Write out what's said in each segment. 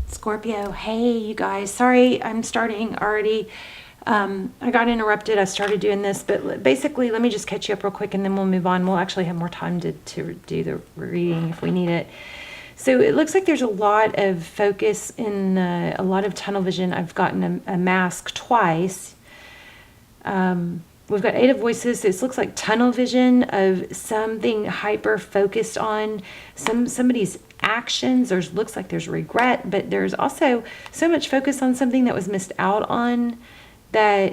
Scorpio, hey you guys, sorry I'm starting already. I got interrupted. I started doing this, but basically let me just catch you up real quick and then we'll move on. We'll actually have more time to do the reading if we need it. So it looks like there's a lot of focus in a lot of tunnel vision. I've gotten a mask twice. We've got 8 of voices. So it looks like tunnel vision of something hyper focused on somebody's actions. Looks like there's regret, but there's also so much focus on something that was missed out on that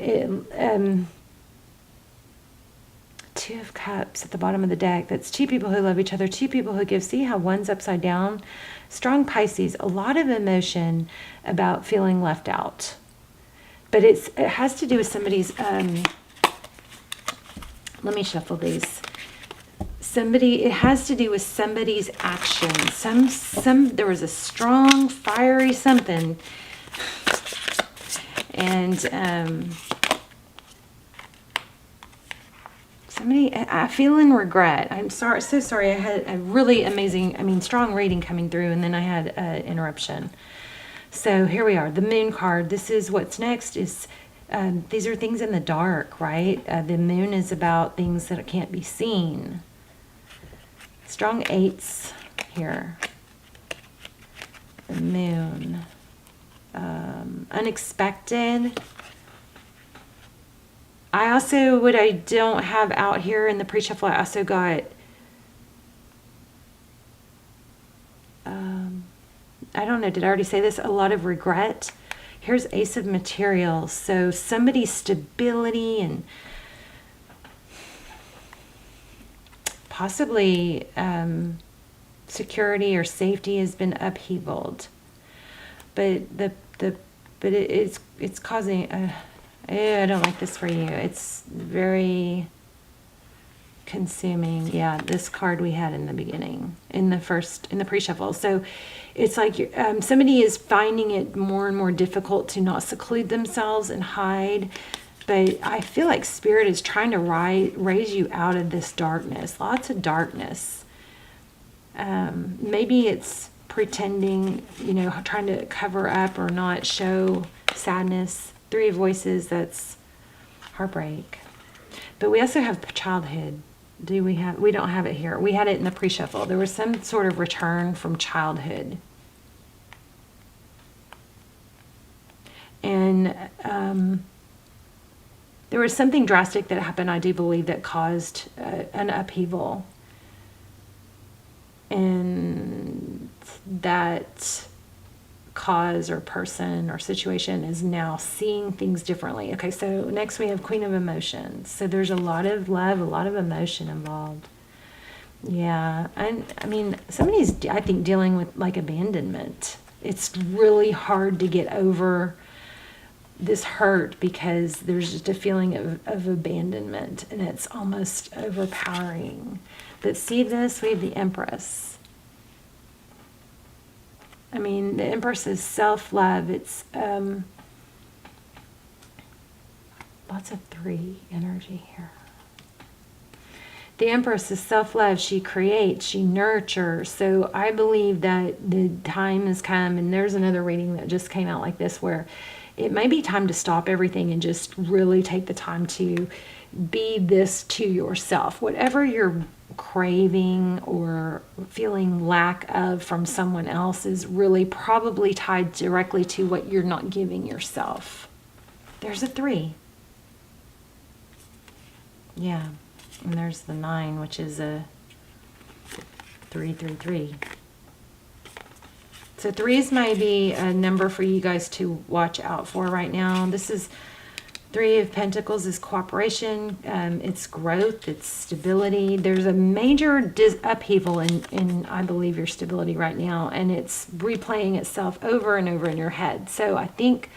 Two of Cups at the bottom of the deck. That's 2 people who love each other, 2 people who give. See how one's upside down? Strong Pisces, a lot of emotion about feeling left out. But it has to do with somebody's, let me shuffle these. It has to do with somebody's action. There was a strong, fiery something. And I feel in regret. I'm sorry, so sorry. I had a really amazing, strong reading coming through, and then I had an interruption. So here we are, the Moon card. This is what's next. These are things in the dark, right? The Moon is about things that can't be seen. Strong 8s here. The Moon. Unexpected. I also, what I don't have out here in the pre-shuffle, I also got, I don't know, did I already say this? A lot of regret. Here's Ace of Materials. So somebody's stability and possibly security or safety has been upheavaled. But it's causing I don't like this for you. It's very consuming. Yeah, this card we had in the beginning, in the pre-shuffle. So it's like somebody is finding it more and more difficult to not seclude themselves and hide. But I feel like Spirit is trying to raise you out of this darkness. Lots of darkness. Maybe it's pretending, trying to cover up or not show sadness. 3 of Voices, that's heartbreak. But we also have childhood. We don't have it here. We had it in the pre-shuffle. There was some sort of return from childhood. And there was something drastic that happened, I do believe, that caused an upheaval. And that cause or person or situation is now seeing things differently. Okay, so next we have Queen of Emotions. So there's a lot of love, a lot of emotion involved. Yeah, somebody's, I think, dealing with like abandonment. It's really hard to get over this hurt because there's just a feeling of abandonment, and it's almost overpowering. But see this, we have the Empress. The Empress is self-love. It's lots of 3 energy here. The Empress is self-love. She creates, she nurtures. So I believe that the time has come, and there's another reading that just came out like this where it may be time to stop everything and just really take the time to be this to yourself. Whatever you're craving or feeling lack of from someone else is really probably tied directly to what you're not giving yourself. There's a 3. Yeah. And there's the 9, which is a 333. So 3s might be a number for you guys to watch out for right now. This is 3 of Pentacles is cooperation, it's growth, it's stability. There's a major upheaval in, I believe, your stability right now, and it's replaying itself over and over in your head. So I think,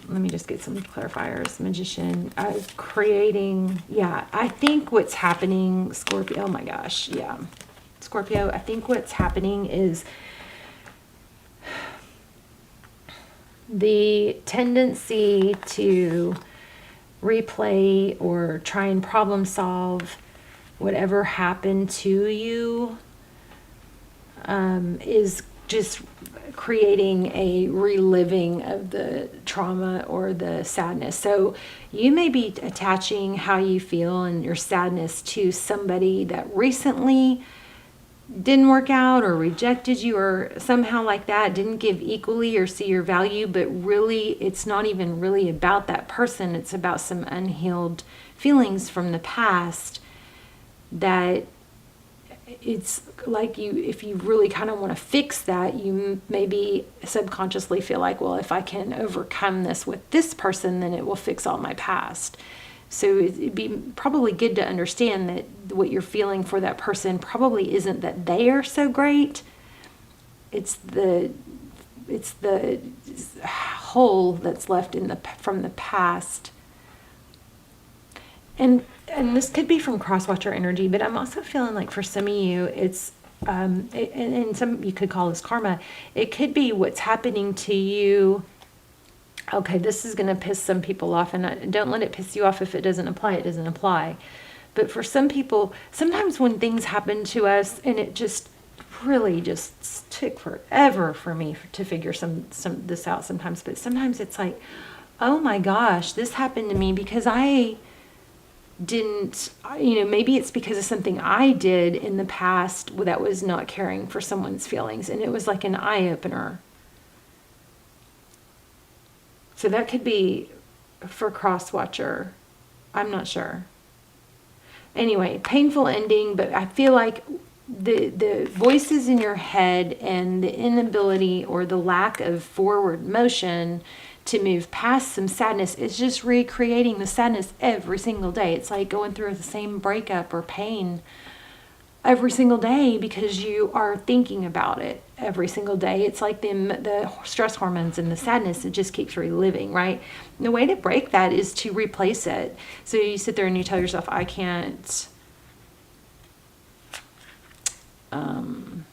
let me just get some clarifiers. Magician, creating, yeah, I think what's happening, Scorpio, oh my gosh, yeah. Scorpio, I think what's happening is the tendency to replay or try and problem solve whatever happened to you is just creating a reliving of the trauma or the sadness. So you may be attaching how you feel and your sadness to somebody that recently didn't work out or rejected you or somehow like that, didn't give equally or see your value, but really it's not even really about that person. It's about some unhealed feelings from the past that it's like if you really kind of want to fix that, you maybe subconsciously feel like, well, if I can overcome this with this person, then it will fix all my past. So it'd be probably good to understand that what you're feeling for that person probably isn't that they are so great. It's the hole that's left from the past. And this could be from cross-watcher energy, but I'm also feeling like for some of you, it's, and some you could call this karma. It could be what's happening to you. Okay, this is going to piss some people off, and don't let it piss you off. If it doesn't apply, it doesn't apply. But for some people, sometimes when things happen to us, and it just really just took forever for me to figure some this out sometimes. But sometimes it's like, oh my gosh, this happened to me because I didn't, maybe it's because of something I did in the past that was not caring for someone's feelings, and it was like an eye-opener. So that could be for cross-watcher. I'm not sure. Anyway, painful ending, but I feel like the voices in your head and the inability or the lack of forward motion to move past some sadness is just recreating the sadness every single day. It's like going through the same breakup or pain every single day because you are thinking about it every single day. It's like the stress hormones and the sadness, it just keeps reliving, right? And the way to break that is to replace it. So you sit there and you tell yourself, I can't, I'm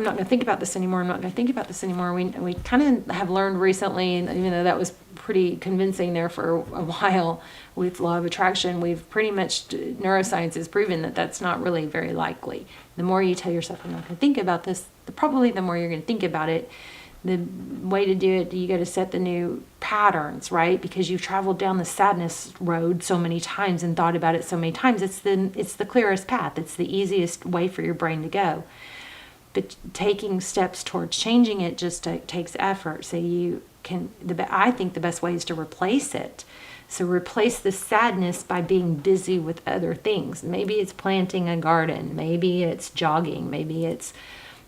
not going to think about this anymore. I'm not going to think about this anymore. We kind of have learned recently, and even though that was pretty convincing there for a while with law of attraction, we've pretty much, neuroscience has proven that that's not really very likely. The more you tell yourself, I'm not going to think about this, probably the more you're going to think about it. The way to do it, you got to set the new patterns, right? Because you've traveled down the sadness road so many times and thought about it so many times. It's the clearest path. It's the easiest way for your brain to go. But taking steps towards changing it just takes effort. So you can, I think the best way is to replace it. So replace the sadness by being busy with other things. Maybe it's planting a garden. Maybe it's jogging. Maybe it's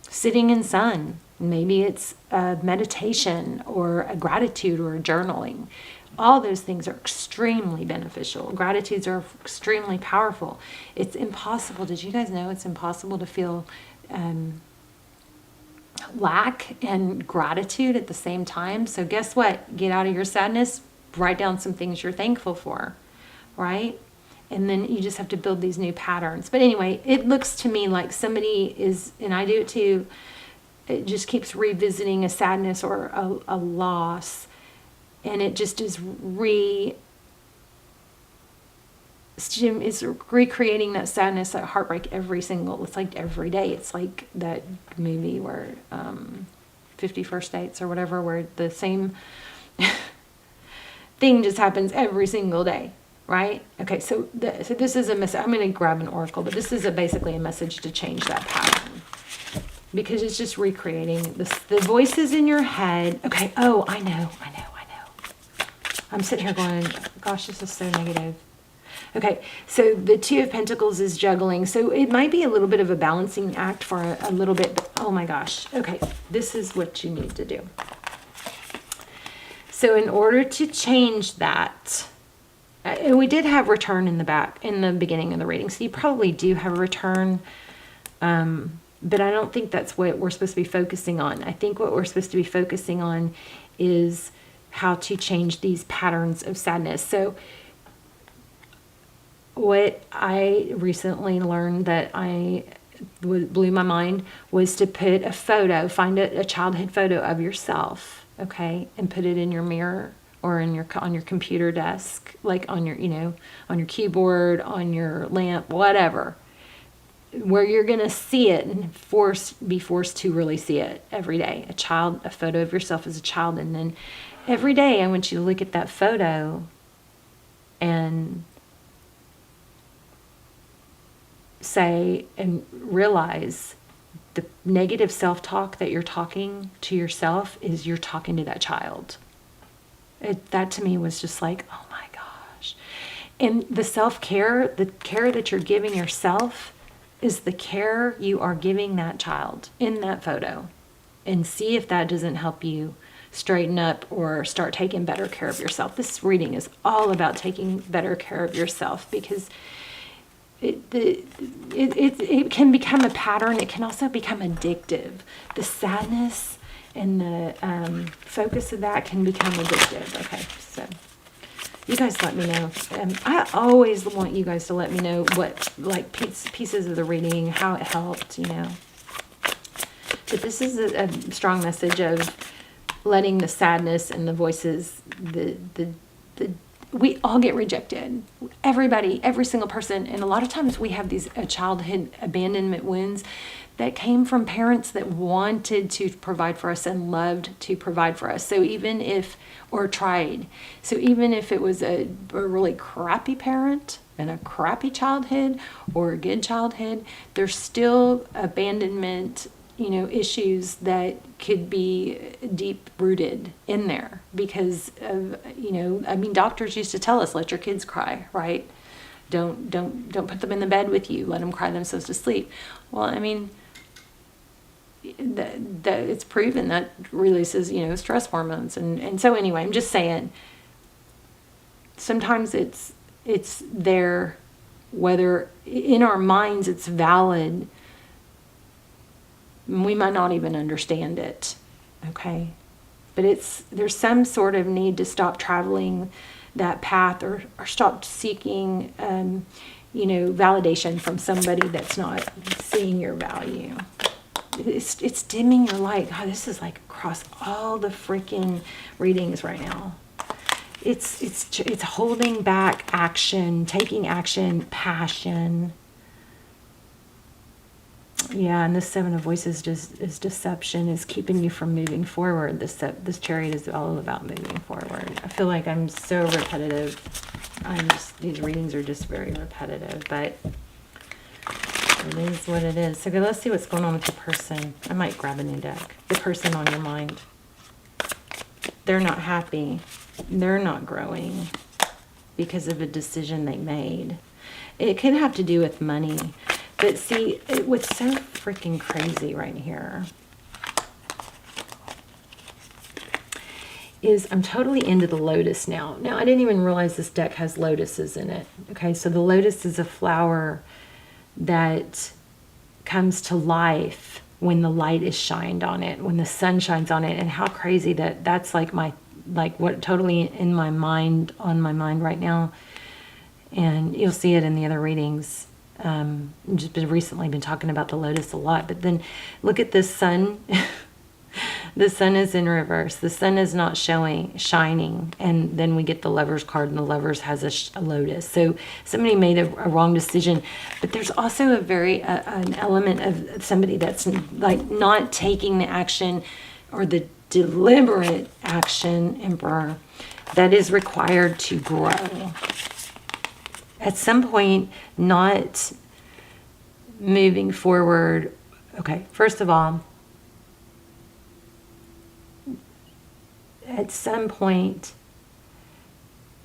sitting in sun. Maybe it's meditation or a gratitude or a journaling. All those things are extremely beneficial. Gratitudes are extremely powerful. It's impossible. Did you guys know it's impossible to feel lack and gratitude at the same time? So guess what? Get out of your sadness, write down some things you're thankful for, right? And then you just have to build these new patterns. But anyway, it looks to me like somebody is, and I do it too, it just keeps revisiting a sadness or a loss, and it just is recreating that sadness, that heartbreak it's like every day. It's like that movie where 50 First Dates or whatever, where the same thing just happens every single day, right? Okay, so this is a message. I'm going to grab an oracle, but this is basically a message to change that pattern, because it's just recreating the voices in your head. Okay, oh, I know. I'm sitting here going, gosh, this is so negative. Okay, so the Two of Pentacles is juggling. So it might be a little bit of a balancing act for a little bit. But oh my gosh. Okay, this is what you need to do. So in order to change that, and we did have return in the beginning of the reading. So you probably do have a return. But I don't think that's what we're supposed to be focusing on. I think what we're supposed to be focusing on is how to change these patterns of sadness. So what I recently learned that blew my mind was to put a photo, find a childhood photo of yourself, okay, and put it in your mirror or on your computer desk, like on your, on your keyboard, on your lamp, whatever. where you're going to see it and be forced to really see it every day. A photo of yourself as a child. And then every day I want you to look at that photo and say and realize the negative self-talk that you're talking to yourself is you're talking to that child. That to me was just like, oh my gosh. And the self-care, the care that you're giving yourself is the care you are giving that child in that photo. And see if that doesn't help you straighten up or start taking better care of yourself. This reading is all about taking better care of yourself, because it can become a pattern. It can also become addictive. The sadness and the focus of that can become addictive. Okay, so you guys let me know. I always want you guys to let me know what, like, pieces of the reading, how it helped, you know. But this is a strong message of letting the sadness and the voices, we all get rejected. Everybody, every single person. And a lot of times we have these childhood abandonment wounds that came from parents that wanted to provide for us and loved to provide for us. So even if, or tried. So even if it was a really crappy parent and a crappy childhood or a good childhood, there's still abandonment, you know, issues that could be deep rooted in there because of, you know, I mean, doctors used to tell us, let your kids cry, right? Don't put them in the bed with you. Let them cry themselves to sleep. Well, I mean, that it's proven that releases, you know, stress hormones. And so anyway, I'm just saying, sometimes it's there, whether in our minds it's valid, we might not even understand it, okay? But there's some sort of need to stop traveling that path or stop seeking, you know, validation from somebody that's not seeing your value. It's dimming your light. God, this is like across all the freaking readings right now. It's holding back action, taking action, passion. Yeah, and this Seven of Voices is deception, is keeping you from moving forward. This Chariot is all about moving forward. I feel like I'm so repetitive. These readings are just very repetitive, but it is what it is. So let's see what's going on with the person. I might grab a new deck. The person on your mind. They're not happy. They're not growing because of a decision they made. It could have to do with money. But see, what's so freaking crazy right here is I'm totally into the lotus now. Now, I didn't even realize this deck has lotuses in it. Okay, so the lotus is a flower that comes to life when the light is shined on it, when the sun shines on it. And how crazy that's like what totally in my mind, on my mind right now. And you'll see it in the other readings. Just recently been talking about the lotus a lot, but then look at this sun. The sun is in reverse. The sun is not shining, and then we get the Lover's card, and the Lovers has a lotus. So somebody made a wrong decision, but there's also an element of somebody that's like not taking the action or the deliberate action, Emperor, that is required to grow. At some point, not moving forward. Okay, first of all, at some point,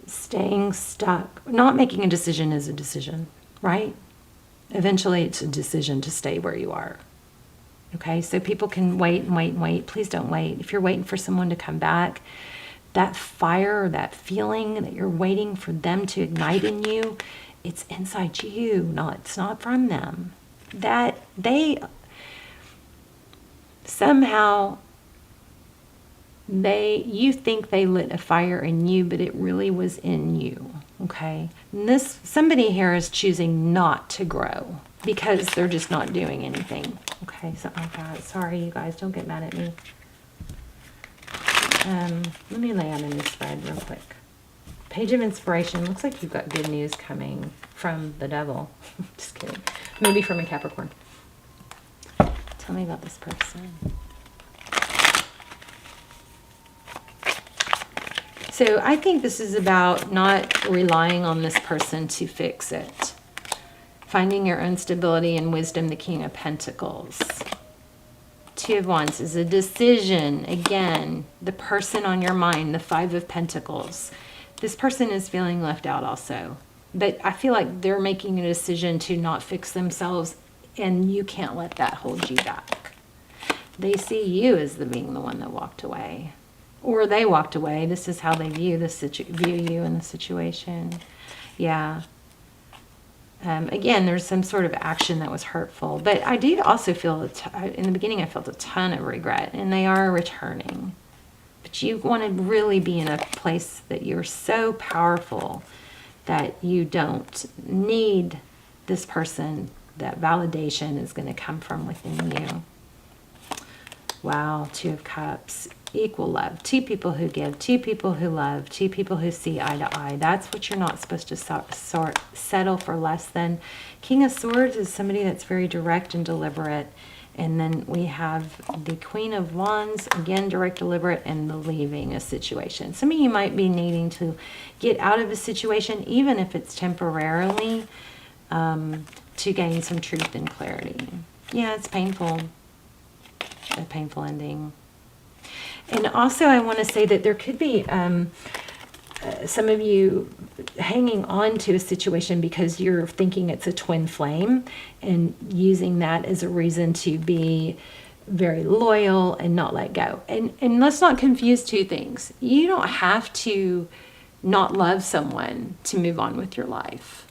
staying stuck, not making a decision is a decision, right? Eventually, it's a decision to stay where you are. Okay, so people can wait and wait and wait. Please don't wait. If you're waiting for someone to come back, that fire or that feeling that you're waiting for them to ignite in you, it's inside you, it's not from them. That you think they lit a fire in you, but it really was in you. Okay, and somebody here is choosing not to grow because they're just not doing anything. Okay, so oh God, sorry you guys, don't get mad at me. Let me lay out a new spread real quick. Page of Inspiration. Looks like you've got good news coming from the devil. Just kidding. Maybe from a Capricorn. Tell me about this person. So I think this is about not relying on this person to fix it. Finding your own stability and wisdom, the King of Pentacles. Two of Wands is a decision. Again, the person on your mind, the Five of Pentacles. This person is feeling left out also. But I feel like they're making a decision to not fix themselves, and you can't let that hold you back. They see you as being the one that walked away. Or they walked away. This is how they view you in the situation. Yeah. Again, there's some sort of action that was hurtful. But I do also feel, in the beginning, I felt a ton of regret. And they are returning. But you want to really be in a place that you're so powerful that you don't need this person. That validation is going to come from within you. Wow, Two of Cups. Equal love. Two people who give. Two people who love. Two people who see eye to eye. That's what you're not supposed to settle for less than. King of Swords is somebody that's very direct and deliberate. And then we have the Queen of Wands, again, direct, deliberate, and the leaving a situation. Some of you might be needing to get out of a situation, even if it's temporarily, to gain some truth and clarity. Yeah, it's painful. A painful ending. And also I want to say that there could be some of you hanging on to a situation because you're thinking it's a twin flame and using that as a reason to be very loyal and not let go. And let's not confuse two things. You don't have to not love someone to move on with your life.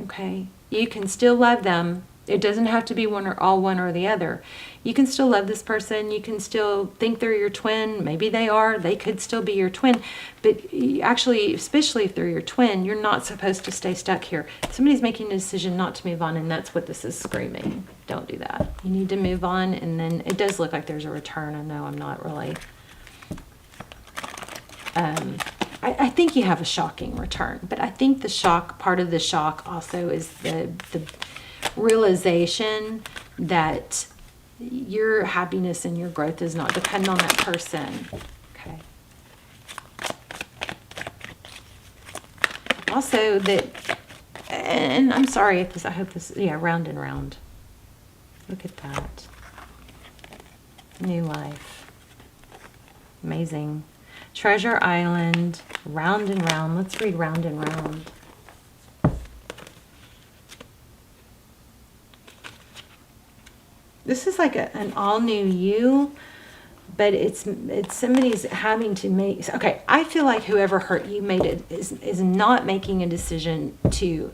Okay? You can still love them. It doesn't have to be one or the other. You can still love this person. You can still think they're your twin. Maybe they are. They could still be your twin. But actually, especially if they're your twin, you're not supposed to stay stuck here. Somebody's making a decision not to move on, and that's what this is screaming. Don't do that. You need to move on, and then it does look like there's a return. I know I'm not really... I think you have a shocking return, but I think the shock, part of the shock also is the realization that your happiness and your growth does not depend on that person. Okay. Also that, and I'm sorry if this, I hope this, yeah, round and round. Look at that. New life. Amazing. Treasure Island, round and round. Let's read round and round. This is like an all-new you, but it's somebody's having to make... Okay, I feel like whoever hurt you is not making a decision to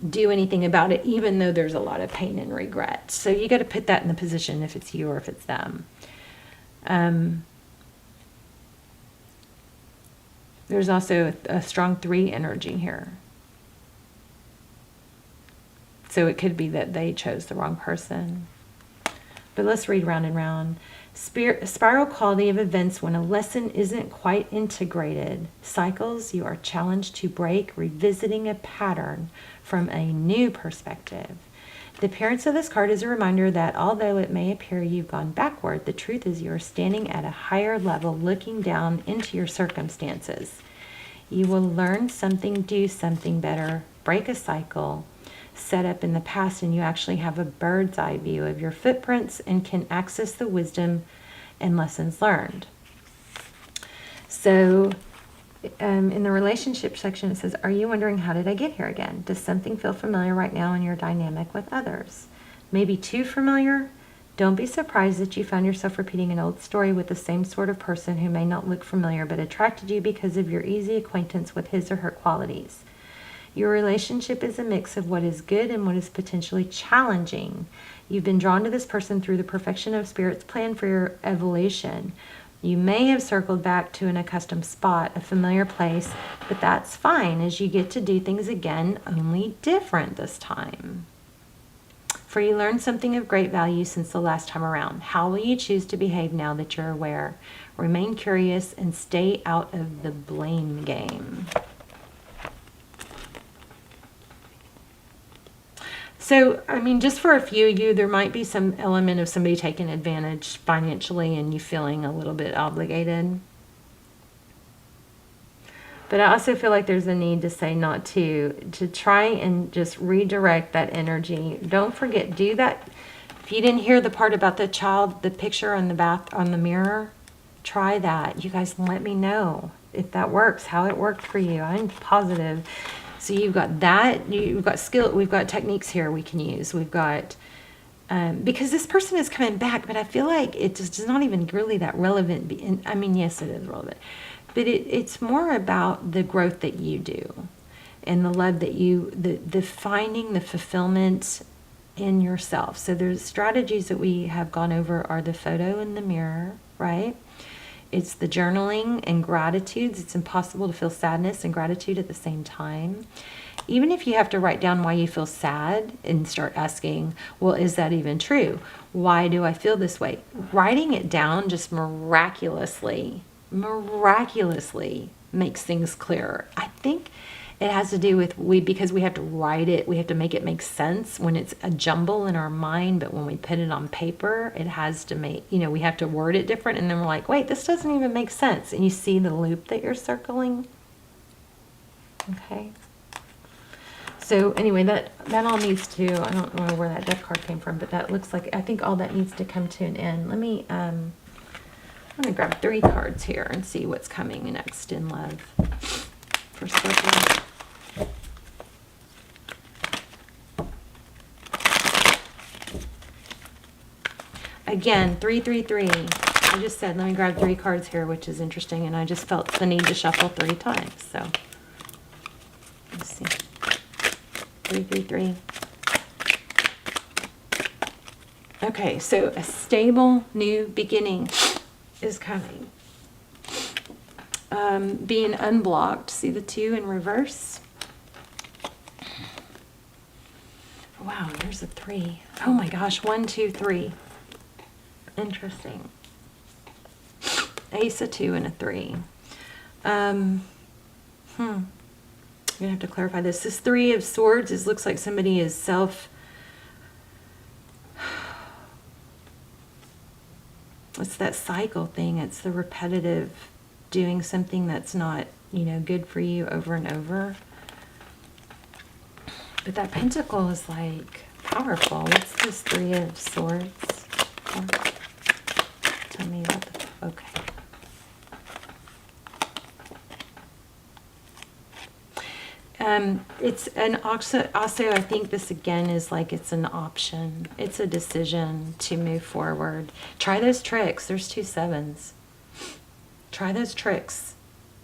do anything about it, even though there's a lot of pain and regret. So you got to put that in the position if it's you or if it's them. There's also a strong 3 energy here. So it could be that they chose the wrong person. But let's read round and round. Spiral quality of events when a lesson isn't quite integrated. Cycles you are challenged to break, revisiting a pattern from a new perspective. The appearance of this card is a reminder that although it may appear you've gone backward, the truth is you are standing at a higher level looking down into your circumstances. You will learn something, do something better, break a cycle set up in the past, and you actually have a bird's eye view of your footprints and can access the wisdom and lessons learned. So in the relationship section, it says, are you wondering how did I get here again? Does something feel familiar right now in your dynamic with others? Maybe too familiar? Don't be surprised that you found yourself repeating an old story with the same sort of person who may not look familiar but attracted you because of your easy acquaintance with his or her qualities. Your relationship is a mix of what is good and what is potentially challenging. You've been drawn to this person through the perfection of Spirit's plan for your evolution. You may have circled back to an accustomed spot, a familiar place, but that's fine as you get to do things again, only different this time. For you learned something of great value since the last time around. How will you choose to behave now that you're aware? Remain curious and stay out of the blame game. So, I mean, just for a few of you, there might be some element of somebody taking advantage financially and you feeling a little bit obligated. But I also feel like there's a need to say not to try and just redirect that energy. Don't forget, do that. If you didn't hear the part about the child, the picture on the mirror, try that. You guys let me know if that works, how it worked for you. I'm positive. So you've got that, you've got skill, we've got techniques here we can use. We've got, because this person is coming back, but I feel like it just is not even really that relevant. I mean, yes, it is relevant, but it's more about the growth that you do and the love that the finding the fulfillment in yourself. So there's strategies that we have gone over are the photo in the mirror, right? It's the journaling and gratitudes. It's impossible to feel sadness and gratitude at the same time. Even if you have to write down why you feel sad and start asking, well, is that even true? Why do I feel this way? Writing it down just miraculously makes things clearer. I think it has to do with because we have to write it, we have to make it make sense when it's a jumble in our mind, but when we put it on paper, it has to make, we have to word it different, and then we're like, wait, this doesn't even make sense. And you see the loop that you're circling. Okay. So anyway, that all needs to, I don't know where that death card came from, but that looks like, I think all that needs to come to an end. Let me, I'm going to grab 3 cards here and see what's coming next in love for Scorpio. Again, 333. I just said, let me grab 3 cards here, which is interesting, and I just felt the need to shuffle 3 times. So, let's see. 333. Okay, so a stable new beginning is coming. Being unblocked. See the 2 in reverse? Wow, there's a 3. Oh my gosh, 1, 2, 3. Interesting. Ace, a 2, and a 3. I'm going to have to clarify this. This 3 of Swords looks like somebody is it's that cycle thing. It's the repetitive doing something that's not, good for you over and over. But that Pentacle is like powerful. What's this 3 of Swords? Tell me about okay. It's an also I think this again is like it's an option. It's a decision to move forward. Try those tricks. There's 2 sevens. Try those tricks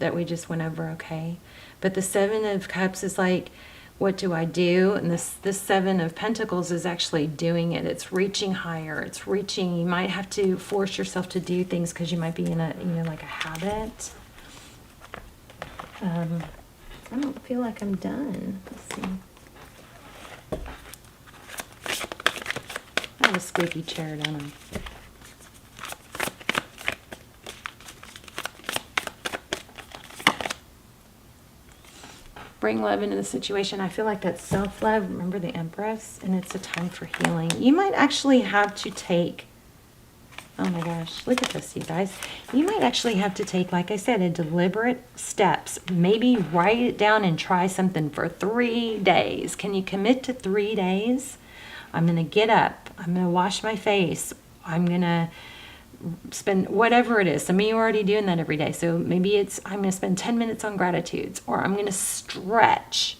that we just went over, okay? But the 7 of Cups is like, what do I do? And this 7 of Pentacles is actually doing it. It's reaching higher. It's reaching. You might have to force yourself to do things because you might be in a, like a habit. I don't feel like I'm done. Let's see. I have a squeaky chair, don't I? Bring love into the situation. I feel like that's self-love. Remember the Empress? And it's a time for healing. You might actually have to take, oh my gosh, look at this, you guys. You might actually have to take, like I said, a deliberate steps. Maybe write it down and try something for 3 days. Can you commit to 3 days? I'm going to get up. I'm going to wash my face. I'm going to spend whatever it is. Some of you are already doing that every day. So maybe it's, I'm going to spend 10 minutes on gratitudes, or I'm going to stretch.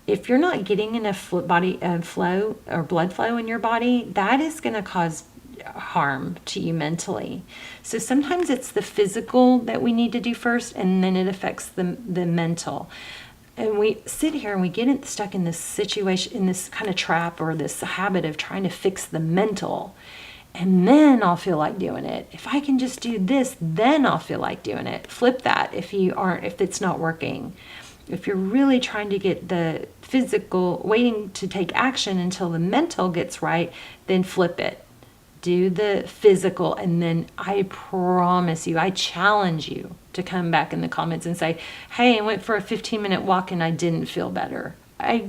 If you're not getting enough body flow or blood flow in your body, that is going to cause harm to you mentally. So sometimes it's the physical that we need to do first, and then it affects the mental. And we sit here and we get stuck in this situation, in this kind of trap or this habit of trying to fix the mental. And then I'll feel like doing it. If I can just do this, then I'll feel like doing it. Flip that if it's not working. If you're really trying to get the physical, waiting to take action until the mental gets right, then flip it. Do the physical, and then I promise you, I challenge you to come back in the comments and say, hey, I went for a 15-minute walk and I didn't feel better. I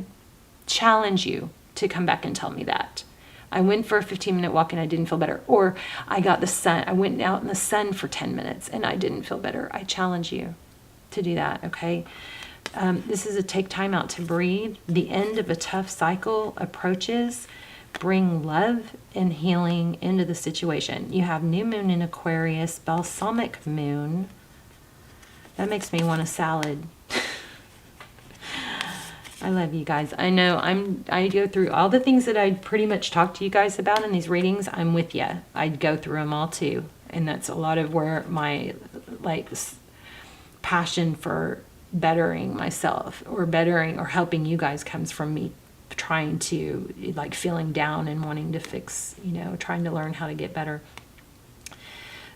challenge you to come back and tell me that. I went for a 15-minute walk and I didn't feel better. Or I got the sun. I went out in the sun for 10 minutes and I didn't feel better. I challenge you to do that, okay? This is a take time out to breathe. The end of a tough cycle approaches. Bring love and healing into the situation. You have new moon in Aquarius, balsamic moon. That makes me want a salad. I love you guys. I know I go through all the things that I pretty much talked to you guys about in these readings. I'm with you. I'd go through them all too. And that's a lot of where my passion for bettering myself or bettering or helping you guys comes from me trying to feeling down and wanting to fix, trying to learn how to get better.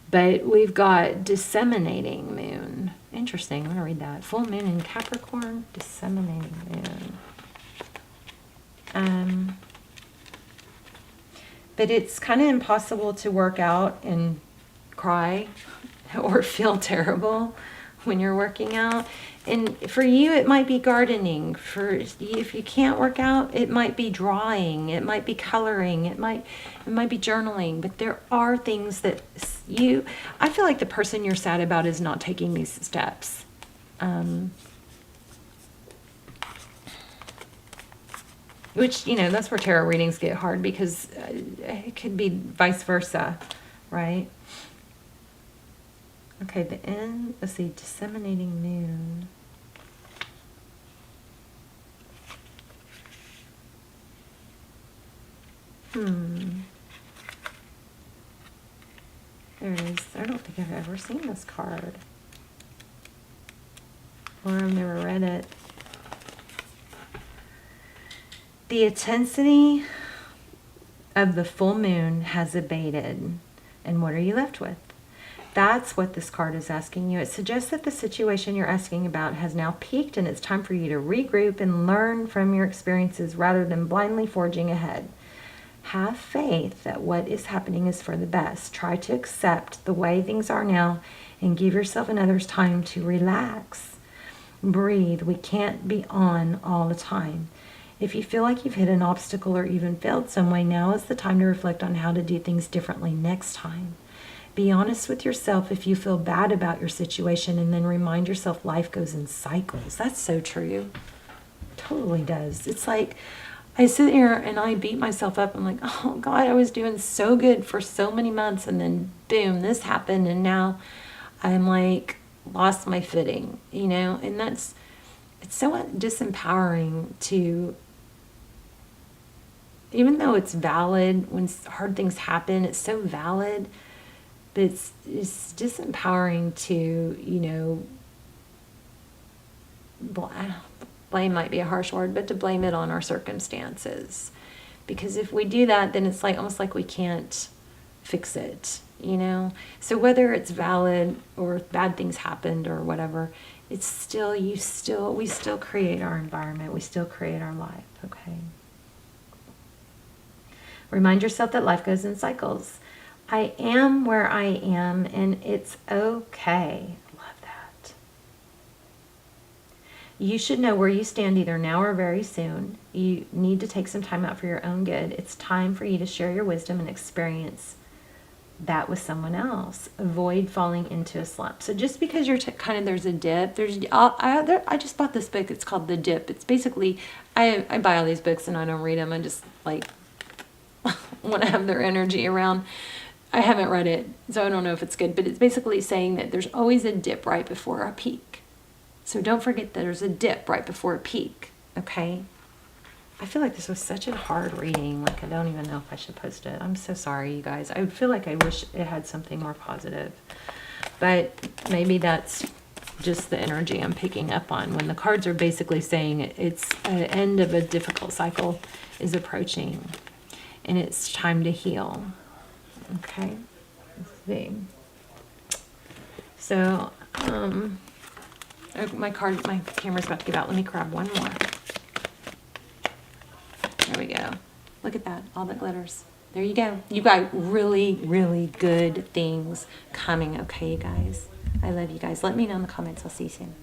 But we've got disseminating moon. Interesting. I'm going to read that. Full moon in Capricorn, disseminating moon. But it's kind of impossible to work out and cry or feel terrible when you're working out. And for you, it might be gardening. If you can't work out, it might be drawing. It might be coloring. It might be journaling. But there are things that I feel like the person you're sad about is not taking these steps. Which, that's where tarot readings get hard because it could be vice versa, right? Okay, the end, let's see, disseminating moon. There it is. I don't think I've ever seen this card. Or I've never read it. The intensity of the full moon has abated. And what are you left with? That's what this card is asking you. It suggests that the situation you're asking about has now peaked and it's time for you to regroup and learn from your experiences rather than blindly forging ahead. Have faith that what is happening is for the best. Try to accept the way things are now and give yourself and others time to relax. Breathe. We can't be on all the time. If you feel like you've hit an obstacle or even failed some way, now is the time to reflect on how to do things differently next time. Be honest with yourself if you feel bad about your situation, and then remind yourself life goes in cycles. That's so true. Totally does. It's like I sit here and I beat myself up. I'm like, oh God, I was doing so good for so many months, and then boom, this happened, and now I'm like lost my footing, and it's so disempowering to, even though it's valid when hard things happen, it's so valid. But it's disempowering to, blame might be a harsh word, but to blame it on our circumstances. Because if we do that, then it's almost like we can't fix it, So whether it's valid or bad things happened or whatever, it's still, we still create our environment. We still create our life, okay? Remind yourself that life goes in cycles. I am where I am, and it's okay. Love that. You should know where you stand either now or very soon. You need to take some time out for your own good. It's time for you to share your wisdom and experience that with someone else. Avoid falling into a slump. So just because you're there's a dip, I just bought this book. It's called The Dip. It's basically, I buy all these books and I don't read them. I just want to have their energy around. I haven't read it, so I don't know if it's good, but it's basically saying that there's always a dip right before a peak. So don't forget that there's a dip right before a peak, okay? I feel like this was such a hard reading. I don't even know if I should post it. I'm so sorry, you guys. I feel like I wish it had something more positive. But maybe that's just the energy I'm picking up on when the cards are basically saying it's an end of a difficult cycle is approaching and it's time to heal. Okay, let's see. So, my camera's about to give out. Let me grab one more. There we go. Look at that, all the glitters. There you go. You got really, really good things coming, okay, you guys? I love you guys. Let me know in the comments. I'll see you soon.